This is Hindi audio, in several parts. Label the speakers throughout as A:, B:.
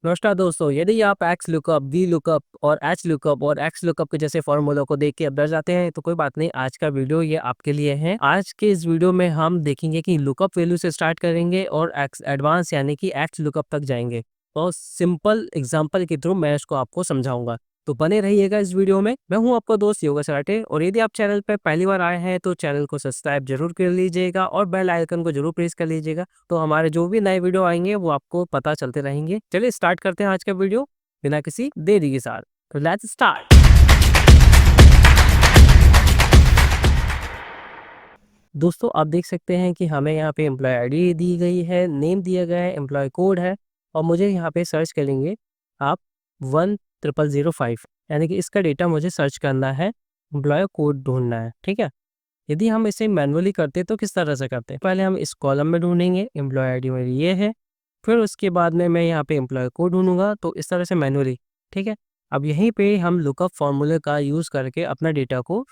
A: नमस्कार दोस्तों, यदि आप एक्स लुकअप, वी लुकअप और एच लुकअप और एक्स लुकअप के जैसे फॉर्मूलों को देख के अब डर जाते हैं तो कोई बात नहीं। आज का वीडियो ये आपके लिए है। आज के इस वीडियो में हम देखेंगे कि लुकअप वैल्यू से स्टार्ट करेंगे और एक्स एडवांस यानी कि एक्स लुकअप तक जाएंगे। तो सिंपल एग्जांपल के थ्रू मैं इसको आपको समझाऊंगा, तो बने रहिएगा इस वीडियो में। मैं हूं आपका दोस्त योगा सराठे, और यदि आप चैनल पर पहली बार आए हैं तो चैनल को सब्सक्राइब जरूर कर लीजिएगा और बेल आइकन को जरूर प्रेस कर लीजिएगा, तो हमारे जो भी नए वीडियो आएंगे वो आपको पता चलते रहेंगे। चलिए स्टार्ट करते हैं आज का वीडियो बिना किसी देरी के साथ। तो लेट्स स्टार्ट। दोस्तों आप देख सकते हैं कि हमें यहाँ पे एम्प्लॉय आईडी दी गई है, नेम दिया गया है, एम्प्लॉय कोड है, और मुझे यहाँ पे सर्च करेंगे आप 10005, यानी कि इसका डेटा मुझे सर्च करना है, एम्प्लॉय कोड ढूंढना है। ठीक है, यदि हम इसे मैनुअली करते तो किस तरह से करते हैं? पहले हम इस कॉलम में ढूंढेंगे, एम्प्लॉय आईडी मेरी ये है, फिर उसके बाद में मैं यहाँ पे एम्प्लॉय कोड ढूंढूंगा, तो इस तरह से मैनुअली। ठीक है, अब यहीं पे हम लुकअप फॉर्मूले का यूज़ करके अपना डेटा को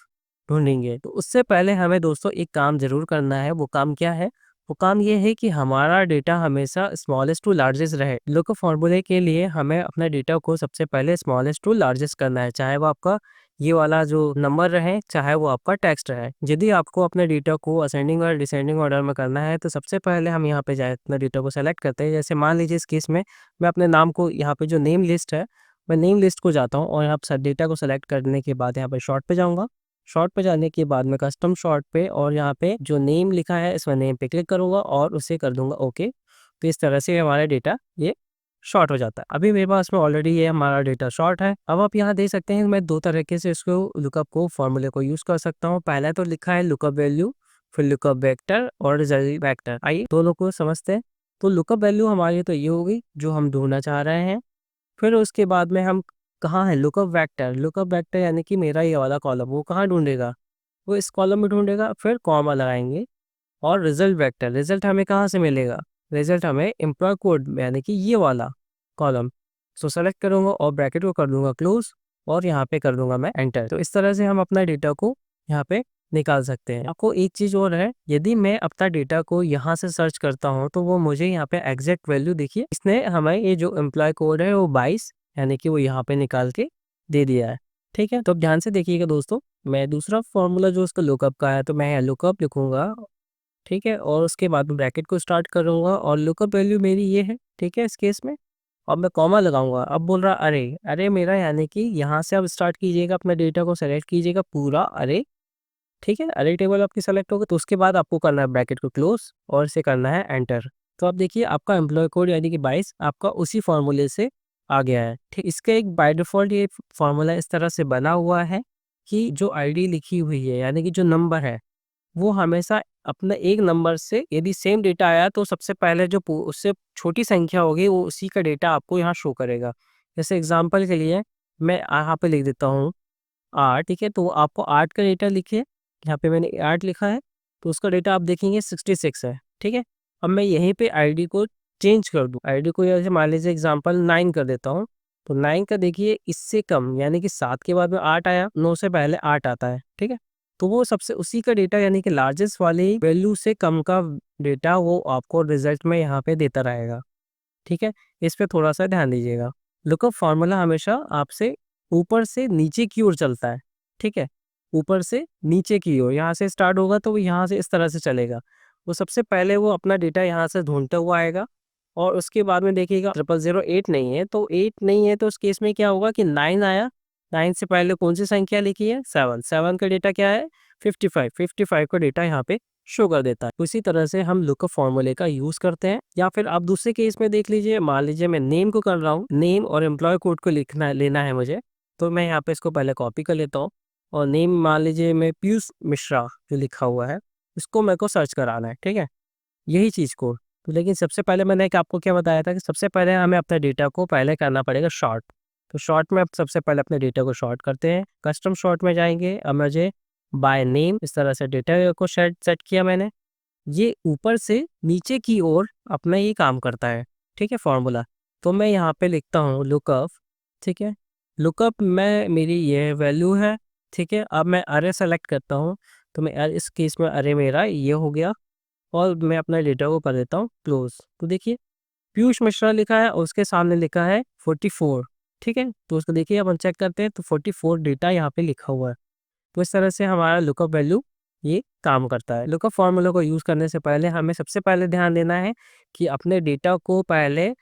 A: ढूंढेंगे। तो उससे पहले हमें दोस्तों एक काम ज़रूर करना है। वो काम क्या है? वो काम ये है कि हमारा डेटा हमेशा स्मॉलेस्ट टू लार्जेस्ट रहे। लुकअप फॉर्मूले के लिए हमें अपना डेटा को सबसे पहले स्मॉलेस्ट टू लार्जेस्ट करना है, चाहे वो आपका ये वाला जो नंबर रहे, चाहे वो आपका टेक्स्ट रहे। यदि आपको अपने डेटा को असेंडिंग और डिसेंडिंग ऑर्डर में करना है तो सबसे पहले हम यहाँ पे जाए अपने डेटा को सेलेक्ट करते हैं। जैसे मान लीजिए इस केस में मैं अपने नाम को यहाँ पे जो नेम लिस्ट है, मैं नेम लिस्ट को जाता हूँ और यहाँ पर डेटा को सेलेक्ट करने के बाद यहाँ पे शॉर्ट पे जाऊँगा। शॉर्ट पे जाने के बाद मैं कस्टम शॉर्ट पे और यहाँ पे जो नेम लिखा है इसमें नेम पे क्लिक करूँगा और उसे कर दूंगा ओके। तो इस तरह से हमारा डेटा ये शॉर्ट हो जाता है। अभी मेरे पास में ऑलरेडी ये हमारा डेटा शॉर्ट है। अब आप यहाँ देख सकते हैं मैं दो तरीके से इसको लुकअप को फॉर्मूले को यूज कर सकता हूँ। पहला तो लिखा है लुकअप वैल्यू, फिर लुकअप वेक्टर और रिजल्ट वेक्टर। आइए दोनों को समझते हैं। तो लुकअप वैल्यू हमारी तो ये होगी जो हम ढूंढना चाह रहे हैं। फिर उसके बाद में हम कहाँ है लुकअप वेक्टर, लुकअप वेक्टर यानी कि मेरा ये वाला कॉलम वो कहाँ ढूंढेगा, वो इस कॉलम में ढूंढेगा। फिर कॉमा लगाएंगे और रिजल्ट वेक्टर, रिजल्ट हमें कहाँ से मिलेगा? रिजल्ट हमें एम्प्लॉय कोड यानी कि ये वाला कॉलम। सो सेलेक्ट करूंगा और ब्रैकेट को कर दूंगा क्लोज और यहाँ पे कर दूंगा मैं एंटर। तो इस तरह से हम अपना डेटा को यहाँ पे निकाल सकते हैं। आपको एक चीज और है, यदि मैं अपना डेटा को यहाँ से सर्च करता हूँ तो वो मुझे यहाँ पे एग्जैक्ट वैल्यू, देखिए इसने हमें ये जो एम्प्लॉय कोड है वो 22 यानी कि वो यहाँ पे निकाल के दे दिया है। ठीक है, तो अब ध्यान से देखिएगा दोस्तों, मैं दूसरा फॉर्मूला जो उसका लुकअप का है तो मैं लुकअप लिखूंगा। ठीक है, और उसके बाद में ब्रैकेट को स्टार्ट करूंगा और लुकअप वैल्यू मेरी ये है। ठीक है, इस केस में अब मैं कॉमा लगाऊंगा। अब बोल रहा अरे, अरे मेरा यानी कि यहाँ से अब स्टार्ट कीजिएगा, अपने डेटा को सेलेक्ट कीजिएगा पूरा अरे। ठीक है, अरे टेबल आपकी सेलेक्ट होगा तो उसके बाद आपको करना है ब्रैकेट को क्लोज और इसे करना है एंटर। तो आप देखिए आपका एम्प्लॉय कोड यानी कि 22 आपका उसी फॉर्मूले से आ गया है। ठीक, इसका एक बाय डिफॉल्ट ये फॉर्मूला इस तरह से बना हुआ है कि जो आईडी लिखी हुई है यानी कि जो नंबर है वो हमेशा अपना एक नंबर से यदि सेम डेटा आया तो सबसे पहले जो उससे छोटी संख्या होगी वो उसी का डेटा आपको यहाँ शो करेगा। जैसे एग्जांपल के लिए मैं यहाँ पे लिख देता हूँ 8। ठीक है, तो आपको 8 का डेटा लिखिए, यहाँ पे मैंने 8 लिखा है तो उसका डेटा आप देखेंगे 66 है। ठीक है, अब मैं यहीं पे आईडी को चेंज कर दूँ, आईडी को जैसे मान लीजिए एग्जांपल 9 कर देता हूँ। तो 9 का देखिए इससे कम यानी कि 7 के बाद में 8 आया, 9 से पहले 8 आता है। ठीक है, तो वो सबसे उसी का डेटा यानी कि लार्जेस्ट वाली वैल्यू से कम का डेटा वो आपको रिजल्ट में यहाँ पे देता रहेगा। ठीक है, इस पे थोड़ा सा ध्यान दीजिएगा। लुकअप फॉर्मूला हमेशा आपसे ऊपर से नीचे की ओर चलता है। ठीक है, ऊपर से नीचे की ओर, यहाँ से स्टार्ट होगा तो वो यहाँ से इस तरह से चलेगा। वो सबसे पहले वो अपना डेटा यहाँ से ढूंढता हुआ आएगा और उसके बाद में देखिएगा 0008 नहीं है, तो 8 नहीं है तो उस केस में क्या होगा कि 9 आया। 9 से पहले कौन सी संख्या लिखी है? 7। 7 का डेटा क्या है? 55। 55 का डेटा यहाँ पे शो कर देता है। उसी तरह से हम लुकअप फॉर्मूले का यूज करते हैं। या फिर आप दूसरे केस में देख लीजिए, मान लीजिए मैं नेम को कर रहा हूँ, नेम और एम्प्लॉय कोड को लिखना लेना है मुझे, तो मैं यहाँ पे इसको पहले कॉपी कर लेता हूँ और नेम मान लीजिए मैं पीयूष मिश्रा जो लिखा हुआ है इसको मेरे को सर्च कराना है। ठीक है, यही चीज़ को, तो लेकिन सबसे पहले मैंने आपको क्या बताया था कि सबसे पहले हमें अपने डेटा को पहले करना पड़ेगा शॉर्ट। तो शॉर्ट में अब सबसे पहले अपने डेटा को शॉर्ट करते हैं। कस्टम शॉर्ट में जाएंगे, अब मुझे बाय नेम इस तरह से डेटा को सेट किया मैंने। ये ऊपर से नीचे की ओर अपना ये काम करता है। ठीक है, फॉर्मूला। तो मैं यहाँ पे लिखता हूँ लुकअप। ठीक है, लुकअप में मेरी ये वैल्यू है। ठीक है, अब मैं अरे सेलेक्ट करता हूँ, तो मैं इस केस में अरे मेरा ये हो गया और मैं अपना डेटा को कर देता हूँ क्लोज। तो देखिए पीयूष मिश्रा लिखा है और उसके सामने लिखा है 44। ठीक है, तो उसको देखिए अपन चेक करते हैं तो 44 डेटा यहाँ पे लिखा हुआ है। तो इस तरह से हमारा लुकअप वैल्यू ये काम करता है। लुकअप फॉर्मूला को यूज़ करने से पहले हमें सबसे पहले ध्यान देना है कि अपने डेटा को पहले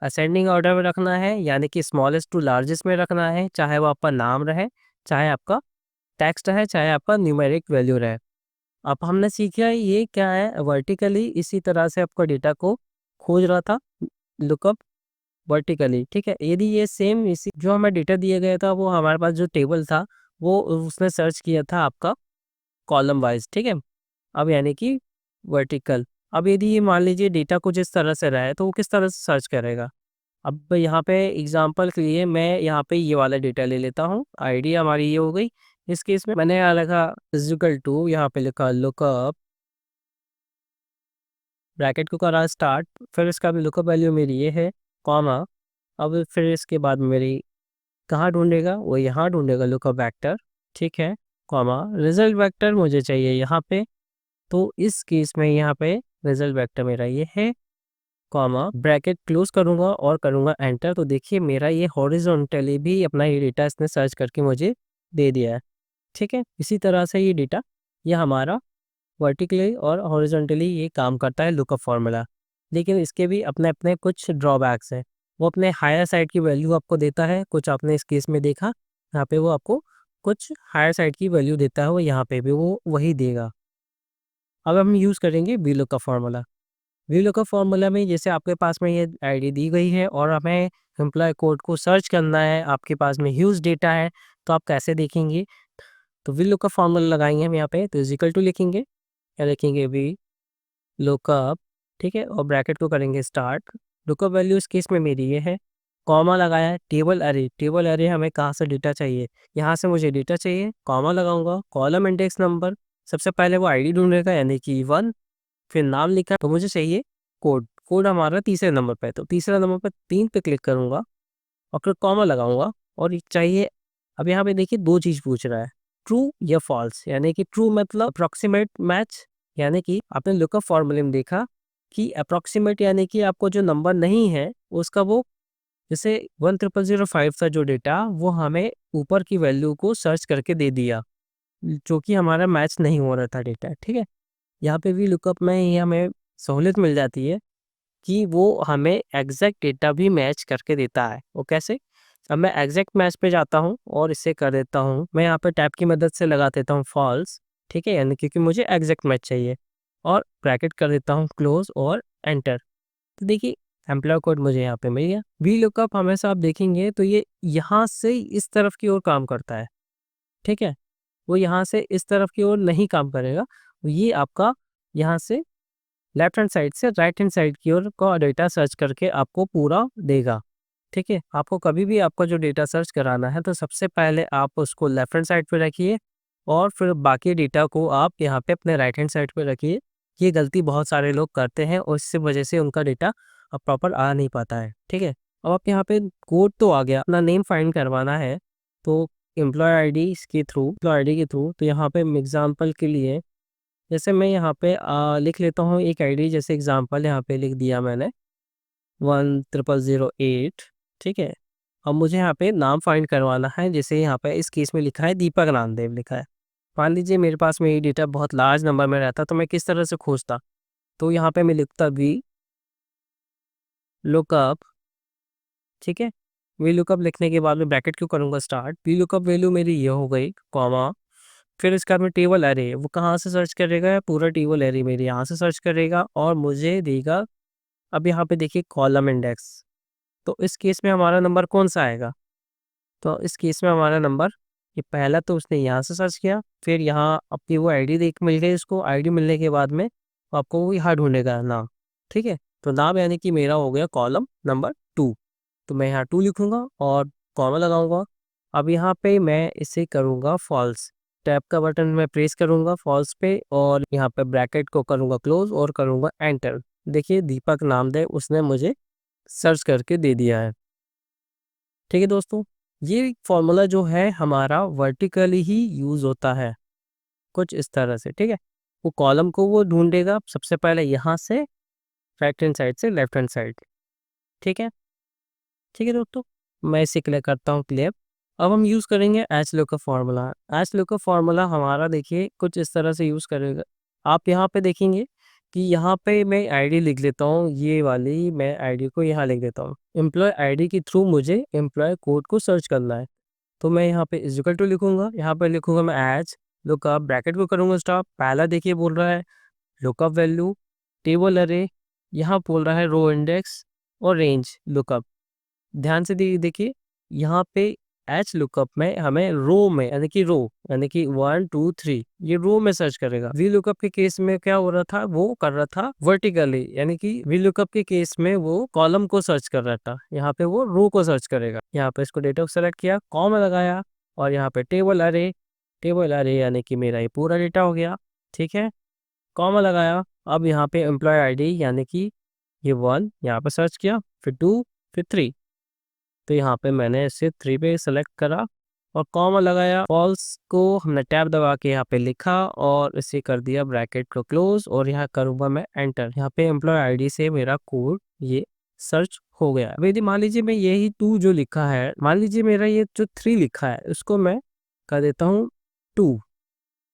A: असेंडिंग ऑर्डर में रखना है, यानी कि स्मॉलेस्ट टू लार्जेस्ट में रखना है, चाहे वो आपका नाम रहे, चाहे आपका टेक्स्ट है, चाहे आपका न्यूमेरिक वैल्यू रहे। अब हमने सीखा ये क्या है, वर्टिकली इसी तरह से आपका डेटा को खोज रहा था लुकअप वर्टिकली। ठीक है, यदि ये सेम इसी जो हमें डेटा दिया गया था वो हमारे पास जो टेबल था वो उसने सर्च किया था आपका कॉलम वाइज। ठीक है, अब यानी कि वर्टिकल। अब यदि ये मान लीजिए डेटा कुछ इस तरह से रहा है तो वो किस तरह से सर्च करेगा। अब यहाँ पे एग्जांपल के लिए मैं यहाँ पे ये वाला डेटा ले लेता हूँ, आईडी हमारी ये हो गई। इस केस में मैंने यहाँ लिखा इक्वल टू, यहाँ पे लिखा लुकअप, ब्रैकेट को करा स्टार्ट, फिर इसका भी लुकअप वैल्यू मेरी ये है, कॉमा। अब फिर इसके बाद मेरी कहाँ ढूंढेगा, वो यहाँ ढूंढेगा लुकअप वेक्टर। ठीक है, कॉमा, रिजल्ट वेक्टर मुझे चाहिए यहाँ पे, तो इस केस में यहाँ पे रिजल्ट वेक्टर मेरा ये है, कॉमा, ब्रैकेट क्लोज करूँगा और करूँगा एंटर। तो देखिए मेरा ये हॉरिजॉन्टली भी अपना ये डेटा इसने सर्च करके मुझे दे दिया है। ठीक है, इसी तरह से ये डेटा ये हमारा वर्टिकली और हॉरिजॉन्टली ये काम करता है लुकअप फॉर्मूला। लेकिन इसके भी अपने अपने कुछ ड्रॉबैक्स हैं। वो अपने हायर साइड की वैल्यू आपको देता है, कुछ आपने इस केस में देखा यहाँ पे वो आपको कुछ हायर साइड की वैल्यू देता है, वो यहाँ पे भी वो वही देगा। अब हम यूज़ करेंगे V lookup formula. V lookup formula में जैसे आपके पास में ये आईडी दी गई है और हमें एम्प्लॉय कोड को सर्च करना है, आपके पास में ह्यूज डेटा है, तो आप कैसे देखेंगे। तो वी लुकअप फॉर्मूला लगाएंगे हम यहाँ पे, तो इक्वल टू लिखेंगे, या लिखेंगे वी लुकअप। ठीक है, और ब्रैकेट को करेंगे स्टार्ट, लुकअप वैल्यू इस केस में मेरी ये है, कॉमा लगाया है, टेबल अरे। टेबल अरे हमें कहाँ से डेटा चाहिए, यहाँ से मुझे डेटा चाहिए, कॉमा लगाऊंगा, कॉलम इंडेक्स नंबर, सबसे पहले वो आईडी ढूंढेगा यानी कि 1, फिर नाम लिखा तो मुझे चाहिए कोड, कोड हमारा तीसरे नंबर पे है, तो तीसरा नंबर पे 3 पे क्लिक करूंगा और फिर कॉमा लगाऊंगा और चाहिए। अब यहाँ पे देखिए दो चीज़ पूछ रहा है, ट्रू या फॉल्स, यानी कि ट्रू मतलब अप्रॉक्सीमेट मैच, यानी कि आपने लुकअप फॉर्मूले में देखा कि अप्रॉक्सीमेट यानी कि आपको जो नंबर नहीं है उसका वो, जैसे 10005 था जो डेटा वो हमें ऊपर की वैल्यू को सर्च करके दे दिया, जो कि हमारा मैच नहीं हो रहा था डेटा। ठीक है, यहाँ पे भी लुकअप में ये हमें सहूलियत मिल जाती है कि वो हमें एग्जैक्ट डेटा भी मैच करके देता है। वो कैसे, अब मैं एग्जैक्ट मैच पे जाता हूँ और इसे कर देता हूँ, मैं यहाँ पे टैब की मदद से लगा देता हूँ फॉल्स। ठीक है, यानी क्योंकि मुझे एग्जैक्ट मैच चाहिए, और ब्रैकेट कर देता हूँ क्लोज और एंटर। तो देखिए एम्प्लॉय कोड मुझे यहाँ पे मिल गया। वी लुकअप हमेशा आप देखेंगे तो ये यहाँ से इस तरफ की ओर काम करता है। ठीक है, वो यहाँ से इस तरफ की ओर नहीं काम करेगा, ये आपका यहाँ से लेफ्ट हैंड साइड से राइट हैंड साइड की ओर का डेटा सर्च करके आपको पूरा देगा। ठीक है, आपको कभी भी आपका जो डेटा सर्च कराना है तो सबसे पहले आप उसको लेफ्ट हैंड साइड पे रखिए और फिर बाकी डेटा को आप यहाँ पे अपने राइट हैंड साइड पे रखिए। ये गलती बहुत सारे लोग करते हैं और इससे वजह से उनका डेटा अब प्रॉपर आ नहीं पाता है। ठीक है, अब आप यहाँ पे कोड तो आ गया, अपना नेम फाइंड करवाना है तो एम्प्लॉय आईडी के थ्रू, एम्प्लॉय आईडी के थ्रू, तो यहाँ पे एग्जाम्पल के लिए जैसे मैं यहाँ पे लिख लेता हूँ एक आईडी, जैसे एग्जांपल यहाँ पे लिख दिया मैंने 10008। ठीक है, अब मुझे यहाँ पे नाम फाइंड करवाना है, जैसे यहाँ पे इस केस में लिखा है दीपक नामदेव लिखा है। मान लीजिए मेरे पास में ये डेटा बहुत लार्ज नंबर में रहता तो मैं किस तरह से खोजता, तो यहाँ पे मैं लिखता वी लुकअप। ठीक है, वी लुकअप लिखने के बाद में ब्रैकेट क्यों करूँगा स्टार्ट, वी लुकअप वैल्यू मेरी ये हो गई, कॉमा, फिर इसका में टेबल एरे, वो कहाँ से सर्च करेगा, पूरा टेबल एरे मेरे यहाँ से सर्च करेगा और मुझे देगा। अब यहाँ पे देखिए कॉलम इंडेक्स, तो इस केस में हमारा नंबर कौन सा आएगा, तो इस केस में हमारा नंबर ये पहला, तो उसने यहाँ से सर्च किया, फिर यहाँ अपनी वो आईडी देख मिल गई उसको, आईडी मिलने के बाद में आपको वो यहाँ ढूंढेगा नाम। ठीक है, तो नाम यानी कि मेरा हो गया कॉलम नंबर 2, तो मैं यहाँ 2 लिखूंगा और कॉमा लगाऊंगा। अब यहाँ पे मैं इसे करूँगा फॉल्स, टैब का बटन मैं प्रेस करूँगा फॉल्स पे और यहाँ पे ब्रैकेट को करूँगा क्लोज और करूँगा एंटर। देखिए दीपक नामदेव उसने मुझे सर्च करके दे दिया है। ठीक है दोस्तों, ये फॉर्मूला जो है हमारा वर्टिकली ही यूज़ होता है कुछ इस तरह से। ठीक है, वो कॉलम को वो ढूंढेगा सबसे पहले यहाँ से राइट हैंड साइड से लेफ्ट हैंड साइड। ठीक है, ठीक है दोस्तों, मैं इसे क्लियर करता हूँ क्लियर। अब हम यूज़ करेंगे H lookup formula. H lookup formula हमारा देखिए कुछ इस तरह से यूज़ करेगा। आप यहाँ पे देखेंगे कि यहाँ पे मैं आईडी लिख लेता हूँ, ये वाली मैं आईडी को यहाँ लिख देता हूँ। एम्प्लॉय आईडी के थ्रू मुझे एम्प्लॉय कोड को सर्च करना है, तो मैं यहाँ पे इज इक्वल टू लिखूंगा, यहाँ पे लिखूंगा मैं एच लुकअप, ब्रैकेट को करूँगा स्टॉप। पहला देखिए बोल रहा है लुकअप वैल्यू, टेबल अरे, यहाँ बोल रहा है रो इंडेक्स और रेंज लुकअप। ध्यान से देखिए यहाँ पे एच लुकअप में हमें रो में यानी कि 1 2 3 ये रो में सर्च करेगा। वी लुकअप के केस में क्या हो रहा था, वो कर रहा था वर्टिकली, यानी कि वी लुकअप के केस में वो कॉलम को सर्च कर रहा था, यहाँ पे वो रो को सर्च करेगा। यहाँ पे इसको डेटा को सेलेक्ट किया, कॉमा लगाया और यहाँ पे टेबल अरे यानी कि मेरा ये पूरा डेटा हो गया। ठीक है, कॉमा लगाया। अब यहाँ पे एम्प्लॉय आईडी यानी कि ये 1 यहाँ पे सर्च किया, फिर 2, फिर 3, तो यहाँ पे मैंने इसे 3 पे सेलेक्ट करा और कॉमा लगाया। फॉल्स को हमने टैब दबा के यहाँ पे लिखा और इसे कर दिया ब्रैकेट को क्लोज और यहाँ करूँगा मैं एंटर। यहाँ पे एम्प्लॉय आईडी से मेरा कोड ये सर्च हो गया। अब यदि मान लीजिए मैं यही 2 जो लिखा है, मान लीजिए मेरा ये जो 3 लिखा है उसको मैं कर देता हूँ 2।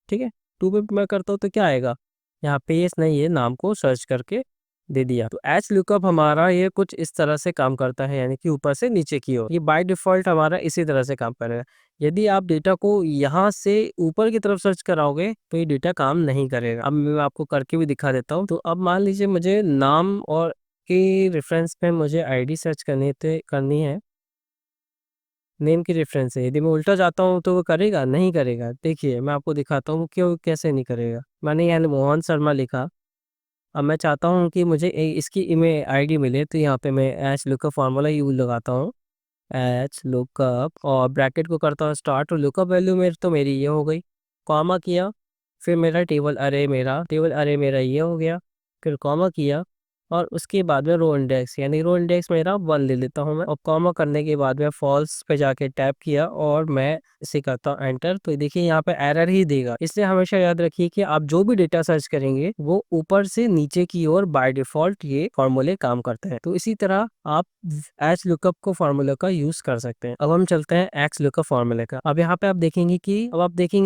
A: ठीक है, 2 पे मैं करता हूँ तो क्या आएगा, यहाँ पे इसने ये नाम को सर्च करके दे दिया। तो एच लुकअप हमारा ये कुछ इस तरह से काम करता है, यानी कि ऊपर से नीचे की ओर। ये बाय डिफॉल्ट हमारा इसी तरह से काम करेगा। यदि आप डेटा को यहाँ से ऊपर की तरफ सर्च कराओगे तो ये डेटा काम नहीं करेगा। अब मैं आपको करके भी दिखा देता हूँ। तो अब मान लीजिए मुझे नाम और के रेफरेंस में मुझे आईडी सर्च करनी है, नेम की रेफरेंस है। यदि मैं उल्टा जाता हूँ तो वो करेगा, नहीं करेगा। देखिए मैं आपको दिखाता हूँ क्यों कैसे नहीं करेगा। मैंने यहाँ मोहन शर्मा लिखा, अब मैं चाहता हूँ कि मुझे इसकी ईमेल आईडी मिले, तो यहाँ पे मैं एच लुकअप फार्मूला यूज लगाता हूँ, एच लुकअप और ब्रैकेट को करता हूँ स्टार्ट और लुकअप वैल्यू मेरी तो मेरी ये हो गई, कॉमा किया, फिर मेरा टेबल अरे मेरा ये हो गया, फिर कॉमा किया और उसके बाद में रो इंडेक्स, यानी रो इंडेक्स मेरा 1 ले लेता हूँ मैं, और कॉमा करने के बाद में फॉल्स पे जाके टैप किया और मैं इसे करता हूँ एंटर। तो देखिए यहाँ पे एरर ही देगा। इसलिए हमेशा याद रखिए कि आप जो भी डेटा सर्च करेंगे वो ऊपर से नीचे की ओर बाय डिफॉल्ट ये फॉर्मूले काम करते हैं। तो इसी तरह आप एच लुकअप को फॉर्मूला का यूज कर सकते हैं। अब हम चलते हैं एक्स लुकअप फॉर्मूले का। अब यहाँ पे आप देखेंगे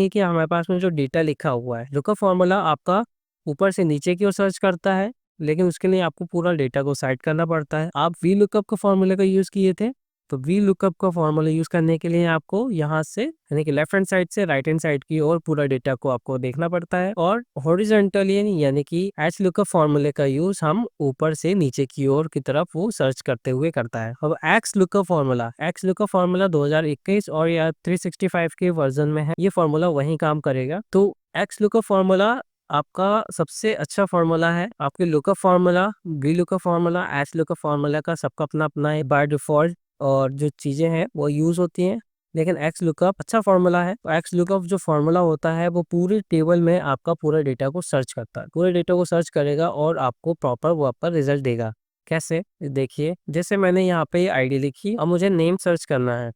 A: कि हमारे पास में जो डेटा लिखा हुआ है, लुकअप फॉर्मूला आपका ऊपर से नीचे की ओर सर्च करता है, लेकिन उसके लिए आपको पूरा डेटा को साइड करना पड़ता है। आप वी लुकअप का फॉर्मूले का यूज किए थे, तो वी लुकअप का फॉर्मूला यूज करने के लिए आपको यहाँ से यानी कि लेफ्ट हैंड साइड से राइट हैंड साइड की ओर पूरा डेटा को आपको देखना पड़ता है, और हॉरिजॉन्टली यानी कि एच लुकअप फॉर्मूले का यूज हम ऊपर से नीचे की ओर की तरफ वो सर्च करते हुए करता है। अब एक्स लुकअप फॉर्मूला 2021 और या 365 के वर्जन में है, ये फॉर्मूला वही काम करेगा। तो एक्स लुकअप फॉर्मूला आपका सबसे अच्छा फॉर्मूला है। आपके lookup formula, V lookup formula, H lookup formula का सबका अपना अपना है बाय डिफॉल्ट, और जो चीज़ें हैं वो यूज़ होती हैं, लेकिन एक्स लुकअप अच्छा फार्मूला है। तो एक्स लुकअप जो फार्मूला होता है वो पूरे टेबल में आपका पूरे डेटा को सर्च करता है, पूरे डेटा को सर्च करेगा और आपको प्रॉपर वो आपका रिजल्ट देगा। कैसे, देखिए जैसे मैंने यहाँ पे आईडी लिखी और मुझे नेम सर्च करना है,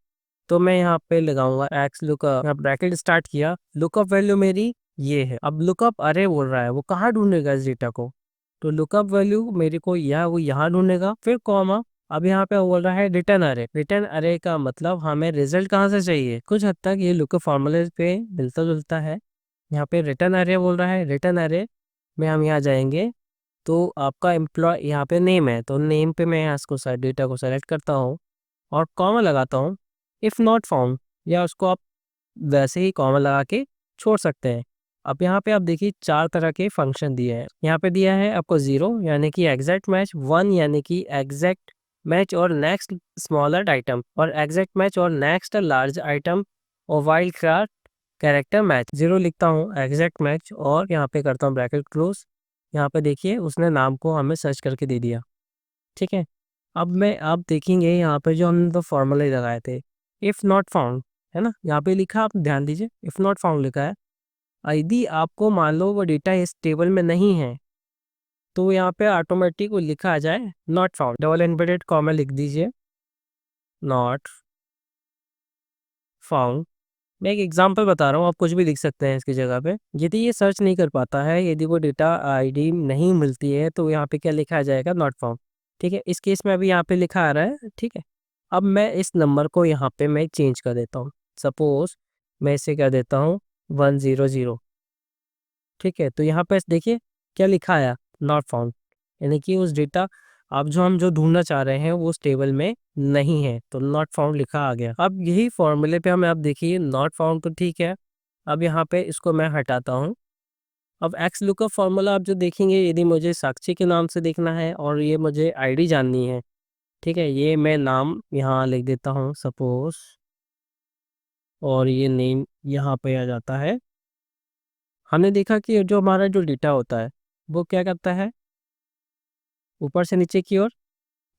A: तो मैं यहाँ पे लगाऊंगा एक्स लुकअप, ब्रैकेट स्टार्ट किया, लुकअप वैल्यू मेरी ये है। अब लुकअप अरे बोल रहा है, वो कहाँ ढूंढेगा इस डेटा को, तो लुकअप वैल्यू मेरे को वो यहाँ ढूंढेगा, फिर कॉमा। अब यहाँ पे बोल रहा है रिटर्न अरे का मतलब हमें रिजल्ट कहाँ से चाहिए, कुछ हद तक ये लुकअप फॉर्मूले पे मिलता जुलता है। यहाँ पे रिटर्न अरे बोल रहा है, रिटर्न अरे में हम यहाँ जाएंगे तो आपका एम्प्लॉय यहाँ पे नेम है, तो नेम पे मैं यहाँ इसको डेटा को सेलेक्ट करता हूँ और कॉमा लगाता हूँ, इफ़ नॉट फाउंड, या उसको आप वैसे ही कॉमा लगा के छोड़ सकते हैं। अब यहाँ पे आप देखिए 4 तरह के फंक्शन दिए हैं। यहाँ पे दिया है आपको 0 यानी कि एग्जैक्ट मैच, 1 यानी कि एग्जैक्ट मैच और नेक्स्ट स्मॉलर आइटम, और एग्जैक्ट मैच और नेक्स्ट लार्ज आइटम, और वाइल्ड कार्ड कैरेक्टर मैच। 0 लिखता हूँ एग्जैक्ट मैच और यहाँ पे करता हूँ ब्रैकेट क्लोज। यहाँ पे देखिए उसने नाम को हमें सर्च करके दे दिया। ठीक है, अब मैं आप देखेंगे यहाँ पे जो हमने तो फॉर्मूले लगाए थे, इफ़ नॉट फाउंड है ना, यहाँ पे लिखा, आप ध्यान दीजिए इफ़ नॉट फाउंड लिखा है। यदि आपको मान लो वो डेटा इस टेबल में नहीं है, तो यहाँ पे ऑटोमेटिक वो लिखा आ जाए not found, double inverted comma लिख दीजिए, नॉट फाउंड। मैं एक एग्जांपल बता रहा हूँ, आप कुछ भी लिख सकते हैं इसकी जगह पे। यदि ये सर्च नहीं कर पाता है, यदि वो डेटा आईडी नहीं मिलती है, तो यहाँ पे क्या लिखा आ जाएगा, नॉट फाउंड। ठीक है, इस केस में अभी यहाँ पे लिखा आ रहा है। ठीक है, अब मैं इस नंबर को यहाँ पे मैं चेंज कर देता हूँ। सपोज मैं इसे क्या देता हूँ, 100। ठीक है, तो यहाँ पे देखिए क्या लिखा आया, नॉट फाउंड, यानी कि उस डेटा अब हम जो ढूंढना चाह रहे हैं वो उस टेबल में नहीं है, तो नॉट फाउंड लिखा आ गया। अब यही फॉर्मूले पे हमें, आप देखिए नॉट फाउंड तो ठीक है, अब यहाँ पे इसको मैं हटाता हूँ। अब एक्स लुकअप फॉर्मूला आप जो देखेंगे, यदि मुझे साक्षी के नाम से देखना है और ये मुझे आईडी जाननी है, ठीक है, ये मैं नाम यहाँ लिख देता हूँ सपोज, और ये नेम यहाँ पे आ जाता है। हमने देखा कि जो हमारा जो डेटा होता है वो क्या करता है, ऊपर से नीचे की ओर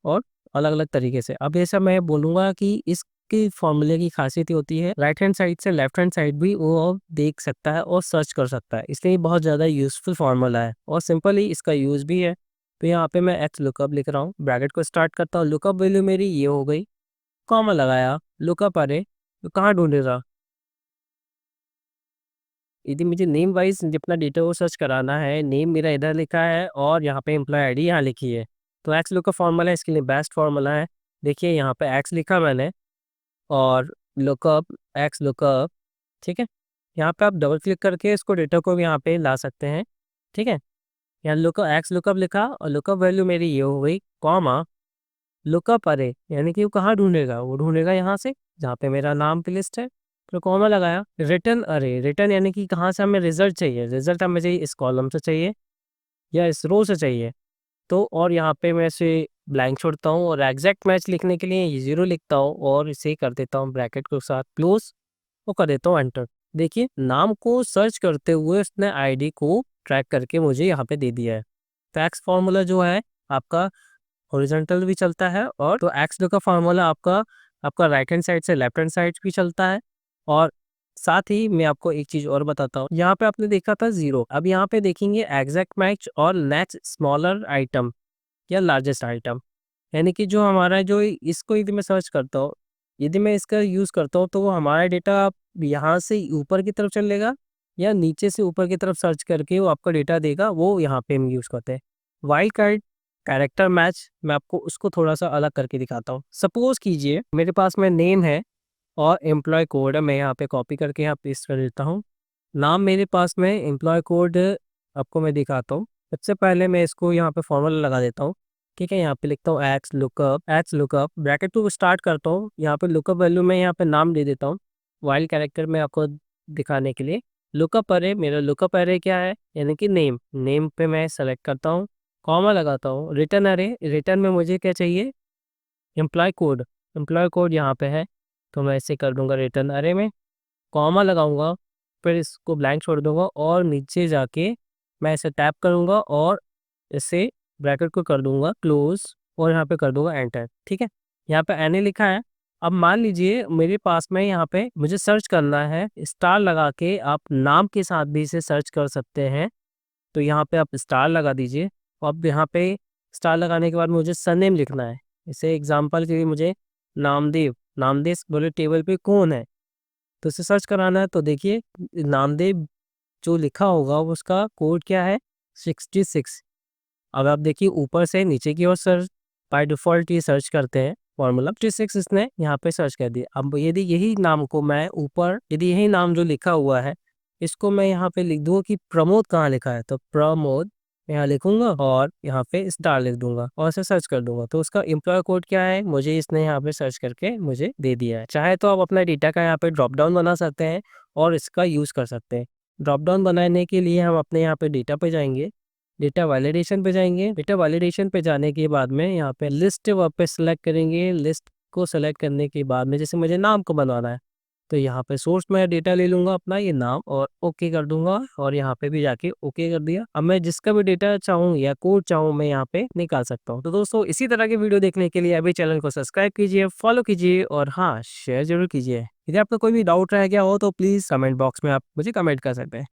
A: और अलग-अलग तरीके से। अब ऐसा मैं बोलूँगा कि इसके फ़ॉर्मूले की ख़ासियत ये होती है, राइट हैंड साइड से लेफ्ट हैंड साइड भी वो देख सकता है और सर्च कर सकता है। इसलिए ये बहुत ज़्यादा यूज़फुल फ़ॉर्मूला है और सिंपल ही इसका यूज़ भी है। तो यहाँ पे मैं एक्स लुकअप लिख रहा हूँ, ब्रैकेट को स्टार्ट करता हूँ, लुकअप वैल्यू मेरी ये हो गई, कॉमा लगाया, लुकअप अरे, तो कहाँ ढूँढेगा? यदि मुझे नेम वाइज़ जितना डेटा वो सर्च कराना है, नेम मेरा इधर लिखा है और यहाँ पे एम्प्लॉयी आईडी यहाँ लिखी है। तो एक्स लुकअप फ़ॉर्मूला इसके लिए बेस्ट फ़ॉर्मूला है। देखिए यहाँ पे एक्स लिखा मैंने और लुकअप, एक्स लुकअप, ठीक है? यहाँ पे आप डबल क्लिक करके इसको डेटा को भी यहाँ पे ला सकते हैं, ठीक है? यहाँ लुकअप, एक्स लुकअप लिखा और लुकअप वैल्यू मेरी ये हो गई, कॉमा, लुकअप अरे, यानी कि वो कहाँ ढूँढेगा? वो ढूँढेगा यहाँ से, जहाँ पे मेरा नाम की लिस्ट है, फिर कॉमा लगाया, रिटर्न अरे, रिटर्न यानी कि कहाँ से हमें रिज़ल्ट चाहिए, रिज़ल्ट हमें चाहिए इस कॉलम से चाहिए या इस रो से चाहिए। तो और यहाँ पे मैं इसे ब्लैंक छोड़ता हूँ और एग्जैक्ट मैच लिखने के लिए ये 0 लिखता हूँ और इसे कर देता हूँ ब्रैकेट के साथ क्लोज और कर देता हूँ एंटर। देखिए नाम को सर्च करते हुए उसने आईडी को ट्रैक करके मुझे यहाँ पे दे दिया है। तो एक्स फार्मूला जो है आपका हॉरिजॉन्टल भी चलता है, और तो एक्स का फार्मूला आपका आपका राइट हैंड साइड से लेफ्ट हैंड साइड भी चलता है। और साथ ही मैं आपको एक चीज और बताता हूँ, यहाँ पे आपने देखा था 0, अब यहाँ पे देखेंगे एग्जैक्ट मैच और नेक्स्ट स्मॉलर आइटम या लार्जेस्ट आइटम, यानी कि जो हमारा जो इसको यदि मैं सर्च करता हूँ, यदि मैं इसका यूज़ करता हूँ तो वो हमारा डेटा यहाँ से ऊपर की तरफ चलेगा या नीचे से ऊपर की तरफ सर्च करके वो आपका डेटा देगा, वो यहाँ पे हम यूज़ करते हैं। वाइल्ड कार्ड कैरेक्टर मैच, मैं आपको उसको थोड़ा सा अलग करके दिखाता हूँ। सपोज कीजिए मेरे पास में नेम है और एम्प्लॉय कोड है, मैं यहाँ पे कॉपी करके यहाँ पेस्ट कर देता हूँ। नाम मेरे पास में, एम्प्लॉय कोड आपको मैं दिखाता हूँ। सबसे पहले मैं इसको यहाँ पे फॉर्मूला लगा देता हूँ। ठीक है, यहाँ पे लिखता हूँ X look up, bracket to start करता हूँ। यहाँ पे लुकअप वैल्यू में यहाँ पे नाम दे देता हूँ, वाइल्ड कैरेक्टर में आपको दिखाने के लिए। लुकअप अरे, मेरा लुकअप अरे क्या है, यानी कि नेम, नेम पे मैं सेलेक्ट करता हूँ, कॉमा लगाता हूँ। रिटर्न अरे, रिटर्न में मुझे क्या चाहिए, एम्प्लॉय कोड, एम्प्लॉय कोड यहाँ पे है, तो मैं इसे कर दूंगा रिटर्न अरे में, कॉमा लगाऊंगा, फिर इसको ब्लैंक छोड़ दूंगा और नीचे जाके मैं इसे टैप करूंगा और इसे ब्रैकेट को कर दूंगा क्लोज और यहाँ पे कर दूंगा एंटर। ठीक है, यहाँ पे एन ए लिखा है। अब मान लीजिए मेरे पास में यहाँ पे मुझे सर्च करना है, स्टार लगा के आप नाम के साथ भी इसे सर्च कर सकते हैं। तो यहाँ पे आप स्टार लगा दीजिए। अब यहाँ पे स्टार लगाने के बाद मुझे सरनेम लिखना है। इसे एग्जांपल के लिए मुझे नामदेव, नामदेव बोले टेबल पे कौन है, तो इसे सर्च कराना है। तो देखिए नामदेव जो लिखा होगा उसका कोड क्या है, 66। अब आप देखिए ऊपर से नीचे की ओर सर्च, बाय डिफ़ॉल्ट ये सर्च करते हैं फॉर्मूला 56, इसने यहाँ पे सर्च कर दिया। अब यदि यही नाम को मैं ऊपर, यदि यही नाम जो लिखा हुआ है इसको मैं यहाँ पे लिख दूँ कि प्रमोद कहाँ लिखा है, तो प्रमोद यहाँ लिखूंगा और यहाँ पे स्टार लिख दूंगा और इसे सर्च कर दूंगा। तो उसका एम्प्लॉय कोड क्या है, मुझे इसने यहाँ पे सर्च करके मुझे दे दिया है। चाहे तो आप अपना डेटा का यहाँ पे ड्रॉप डाउन बना सकते हैं और इसका यूज़ कर सकते हैं। ड्रॉप डाउन बनाने के लिए हम अपने यहाँ पे डेटा पे जाएंगे, डेटा वैलिडेशन पे जाएंगे। डेटा वैलिडेशन पे जाने के बाद में यहाँ पे लिस्ट वापस सेलेक्ट करेंगे। लिस्ट को सेलेक्ट करने के बाद में जैसे मुझे नाम को बनवाना है, तो यहाँ पे सोर्स में डेटा ले लूंगा अपना ये नाम और ओके कर दूंगा और यहाँ पे भी जाके ओके कर दिया। अब मैं जिसका भी डेटा चाहूँ या कोड चाहूँ मैं यहाँ पे निकाल सकता हूँ। तो दोस्तों इसी तरह के वीडियो देखने के लिए अभी चैनल को सब्सक्राइब कीजिए, फॉलो कीजिए और हाँ शेयर जरूर कीजिए। यदि आपका कोई भी डाउट रह गया हो तो प्लीज कमेंट बॉक्स में आप मुझे कमेंट कर सकते हैं।